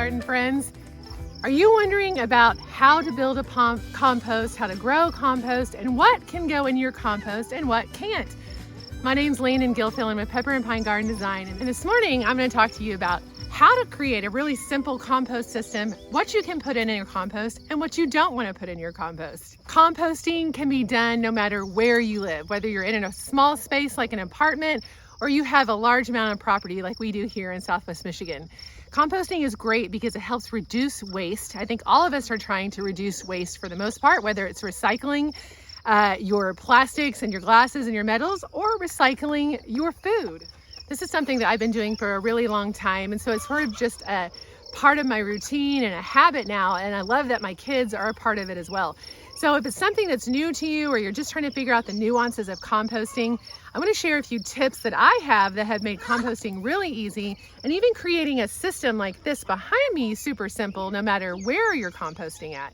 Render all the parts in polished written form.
garden friends. Are you wondering about how to build a compost, how to grow compost, and what can go in your compost and what can't? My name's Landon Gilfillan with Pepper and Pine Garden Design, and this morning I'm going to talk to you about how to create a really simple compost system, what you can put in your compost, and what you don't want to put in your compost. Composting can be done no matter where you live, whether you're in a small space like an apartment or you have a large amount of property like we do here in Southwest Michigan. Composting is great because it helps reduce waste. I think all of us are trying to reduce waste for the most part, whether it's recycling your plastics and your glasses and your metals or recycling your food. This is something that I've been doing for a really long time, and so it's sort of just a part of my routine and a habit now, and I love that my kids are a part of it as well. So if it's something that's new to you or you're just trying to figure out the nuances of composting, I'm going to share a few tips that I have that have made composting really easy, and even creating a system like this behind me super simple no matter where you're composting at.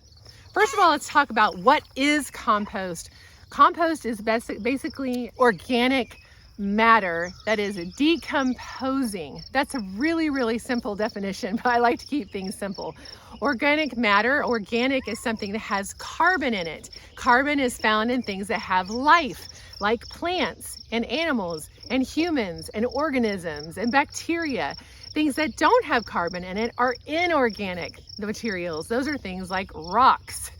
First of all, let's talk about what is compost. Compost is basically organic matter that is decomposing. That's a really, really simple definition, but I like to keep things simple. Organic matter, organic is something that has carbon in it. Carbon is found in things that have life, like plants and animals and humans and organisms and bacteria. Things that don't have carbon in it are inorganic materials. Those are things like rocks,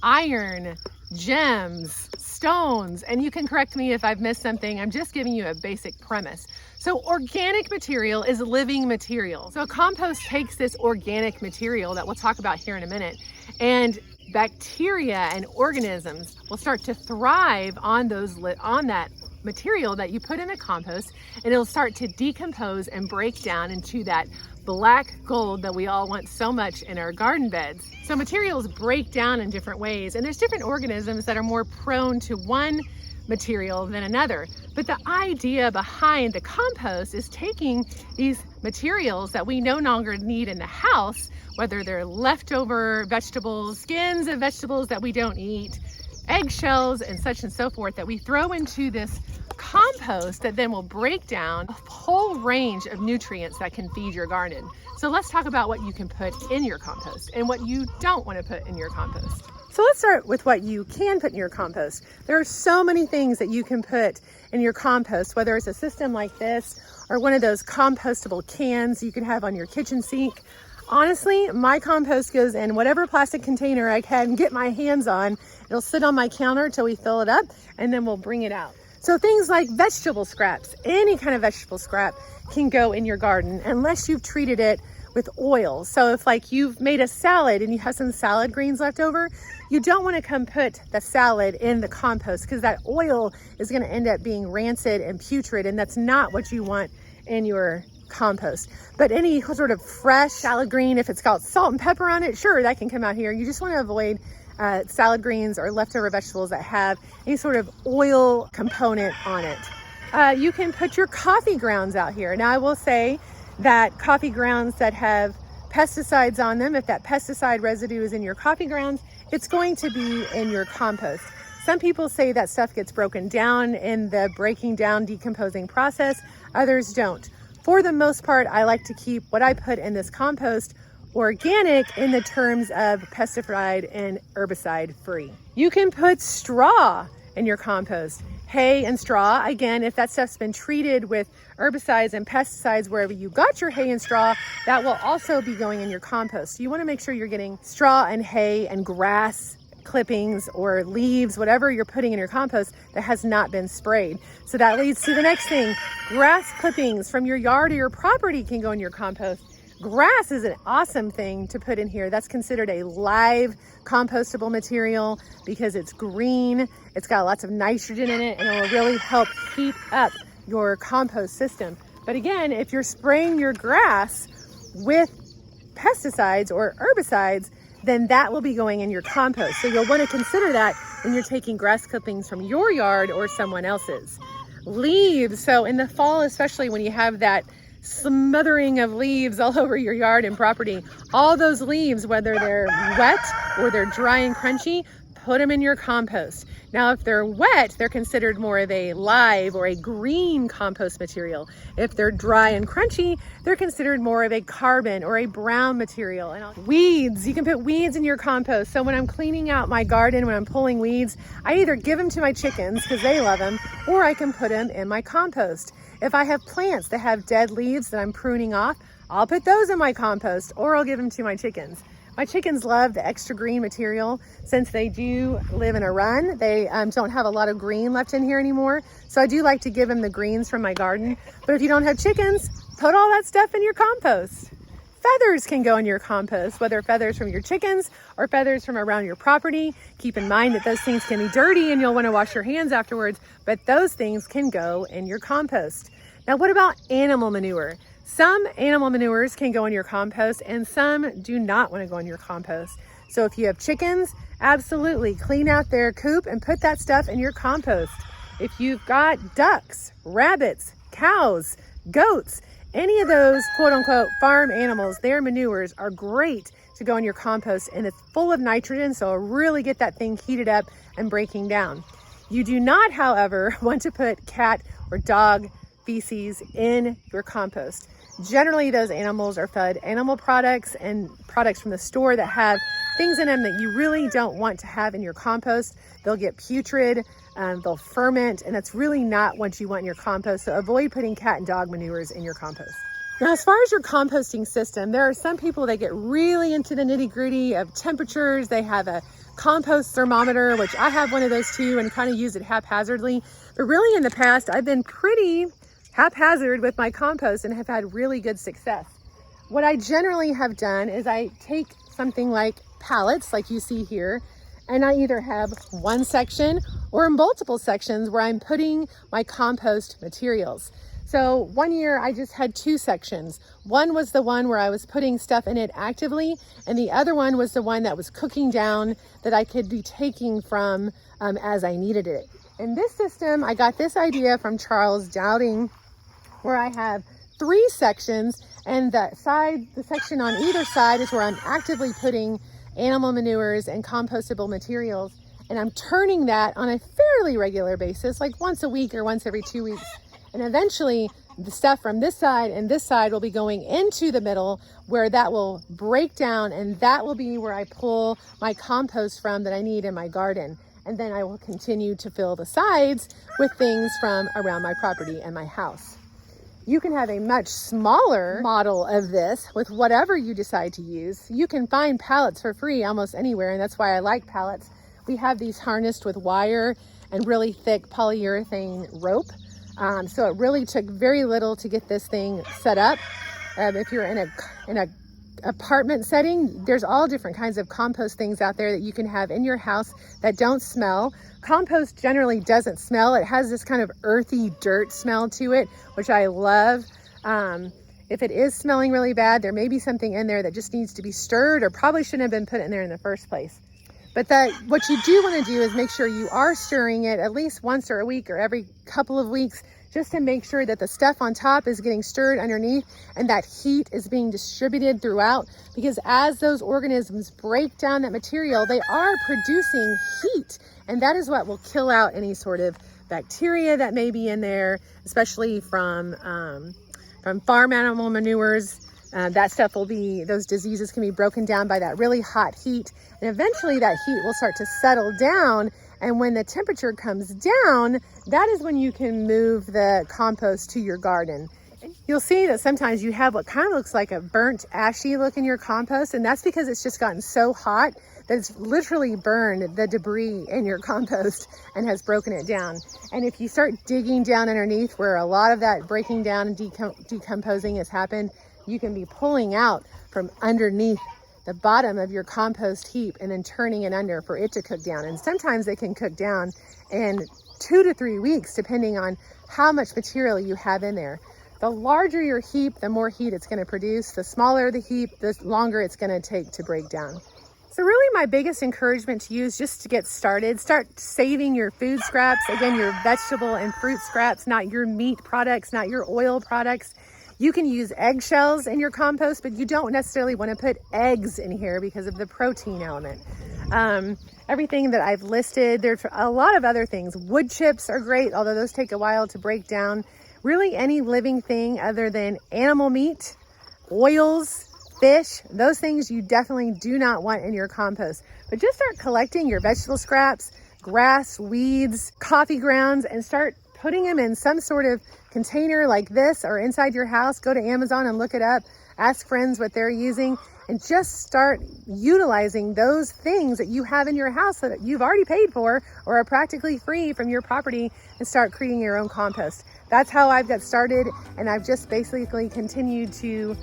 iron, gems, stones, and you can correct me if I've missed something. I'm just giving you a basic premise. So organic material is living material. So compost takes this organic material that we'll talk about here in a minute, and bacteria and organisms will start to thrive on that material that you put in a compost, and it'll start to decompose and break down into that black gold that we all want so much in our garden beds. So materials break down in different ways, and there's different organisms that are more prone to one material than another. But the idea behind the compost is taking these materials that we no longer need in the house, whether they're leftover vegetables, skins of vegetables that we don't eat, eggshells and such and so forth, that we throw into this compost that then will break down a whole range of nutrients that can feed your garden. So let's talk about what you can put in your compost and what you don't want to put in your compost. So let's start with what you can put in your compost. There are so many things that you can put in your compost, whether it's a system like this or one of those compostable cans you can have on your kitchen sink. Honestly, my compost goes in whatever plastic container I can get my hands on. It'll sit on my counter till we fill it up, and then we'll bring it out. So things like vegetable scraps, any kind of vegetable scrap can go in your garden unless you've treated it with oil. So if like you've made a salad and you have some salad greens left over, you don't want to come put the salad in the compost because that oil is going to end up being rancid and putrid, and that's not what you want in your compost. But any sort of fresh salad green, if it's got salt and pepper on it, sure, that can come out here. You just want to avoid salad greens or leftover vegetables that have any sort of oil component on it. You can put your coffee grounds out here. Now I will say that coffee grounds that have pesticides on them, if that pesticide residue is in your coffee grounds, it's going to be in your compost. Some people say that stuff gets broken down in the breaking down, decomposing process. Others don't. For the most part, I like to keep what I put in this compost organic in the terms of pesticide and herbicide free. You can put straw in your compost. Hay and straw, again, if that stuff's been treated with herbicides and pesticides wherever you got your hay and straw, that will also be going in your compost. So you want to make sure you're getting straw and hay and grass clippings or leaves, whatever you're putting in your compost that has not been sprayed. So that leads to the next thing. Grass clippings from your yard or your property can go in your compost. Grass is an awesome thing to put in here. That's considered a live compostable material because it's green, it's got lots of nitrogen in it, and it will really help heat up your compost system. But again, if you're spraying your grass with pesticides or herbicides, then that will be going in your compost. So you'll want to consider that when you're taking grass clippings from your yard or someone else's. Leaves, so in the fall, especially when you have that smothering of leaves all over your yard and property, all those leaves, whether they're wet or they're dry and crunchy, put them in your compost. Now, if they're wet, they're considered more of a live or a green compost material. If they're dry and crunchy, they're considered more of a carbon or a brown material. And weeds, you can put weeds in your compost. So when I'm cleaning out my garden, when I'm pulling weeds, I either give them to my chickens because they love them, or I can put them in my compost. If I have plants that have dead leaves that I'm pruning off, I'll put those in my compost, or I'll give them to my chickens. My chickens love the extra green material. Since they do live in a run, they don't have a lot of green left in here anymore. So I do like to give them the greens from my garden. But if you don't have chickens, put all that stuff in your compost. Feathers can go in your compost, whether feathers from your chickens or feathers from around your property. Keep in mind that those things can be dirty and you'll want to wash your hands afterwards, but those things can go in your compost. Now, what about animal manure? Some animal manures can go in your compost and some do not want to go in your compost. So if you have chickens, absolutely clean out their coop and put that stuff in your compost. If you've got ducks, rabbits, cows, goats, any of those quote unquote farm animals, their manures are great to go in your compost, and it's full of nitrogen, so it'll really get that thing heated up and breaking down. You do not, however, want to put cat or dog feces in your compost. Generally, those animals are fed animal products and products from the store that have things in them that you really don't want to have in your compost. They'll get putrid, they'll ferment, and that's really not what you want in your compost. So avoid putting cat and dog manures in your compost. Now, as far as your composting system, there are some people that get really into the nitty-gritty of temperatures. They have a compost thermometer, which I have one of those too, and kind of use it haphazardly. But really in the past, I've been pretty haphazard with my compost and have had really good success. What I generally have done is I take something like pallets, like you see here, and I either have one section or multiple sections where I'm putting my compost materials. So one year I just had two sections. One was the one where I was putting stuff in it actively, and the other one was the one that was cooking down that I could be taking from as I needed it. In this system, I got this idea from Charles Dowding, where I have three sections, and the section on either side is where I'm actively putting animal manures and compostable materials, and I'm turning that on a fairly regular basis, like once a week or once every 2 weeks. And eventually the stuff from this side and this side will be going into the middle, where that will break down, and that will be where I pull my compost from that I need in my garden. And then I will continue to fill the sides with things from around my property and my house. You can have a much smaller model of this with whatever you decide to use. You can find pallets for free almost anywhere, and that's why I like pallets. We have these harnessed with wire and really thick polyurethane rope. So it really took very little to get this thing set up. If you're in a apartment setting, there's all different kinds of compost things out there that you can have in your house that don't smell. Compost generally doesn't smell. It has this kind of earthy dirt smell to it, which I love. If it is smelling really bad, there may be something in there that just needs to be stirred, or probably shouldn't have been put in there in the first place. But what you do want to do is make sure you are stirring it at least once or a week or every couple of weeks, just to make sure that the stuff on top is getting stirred underneath and that heat is being distributed throughout. Because as those organisms break down that material, they are producing heat, and that is what will kill out any sort of bacteria that may be in there, especially from farm animal manures. That stuff those diseases can be broken down by that really hot heat, and eventually that heat will start to settle down. And when the temperature comes down, that is when you can move the compost to your garden. You'll see that sometimes you have what kind of looks like a burnt, ashy look in your compost, and that's because it's just gotten so hot that it's literally burned the debris in your compost and has broken it down. And if you start digging down underneath where a lot of that breaking down and decomposing has happened, you can be pulling out from underneath the bottom of your compost heap and then turning it under for it to cook down. And sometimes it can cook down in 2 to 3 weeks, depending on how much material you have in there. The larger your heap, the more heat it's going to produce. The smaller the heap, the longer it's going to take to break down. So really my biggest encouragement to you is just to get started. Start saving your food scraps. Again, your vegetable and fruit scraps, not your meat products, not your oil products. You can use eggshells in your compost, but you don't necessarily want to put eggs in here because of the protein element. everything that I've listed. There's a lot of other things. Wood chips are great, although those take a while to break down. Really any living thing other than animal meat, oils, fish, those things you definitely do not want in your compost. But just start collecting your vegetable scraps, grass, weeds, coffee grounds, and start putting them in some sort of container like this or inside your house. Go to Amazon and look it up. Ask friends what they're using and just start utilizing those things that you have in your house that you've already paid for or are practically free from your property, and start creating your own compost. That's how I've got started, and I've just basically continued to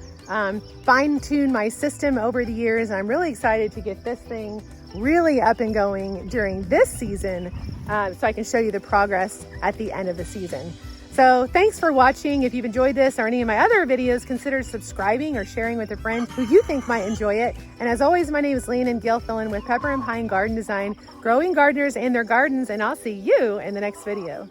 fine-tune my system over the years. And I'm really excited to get this thing really up and going during this season, so I can show you the progress at the end of the season. So thanks for watching. If you've enjoyed this or any of my other videos, consider subscribing or sharing with a friend who you think might enjoy it. And as always, my name is Landon Gilfillan with Pepper and Pine Garden Design, growing gardeners and their gardens, and I'll see you in the next video.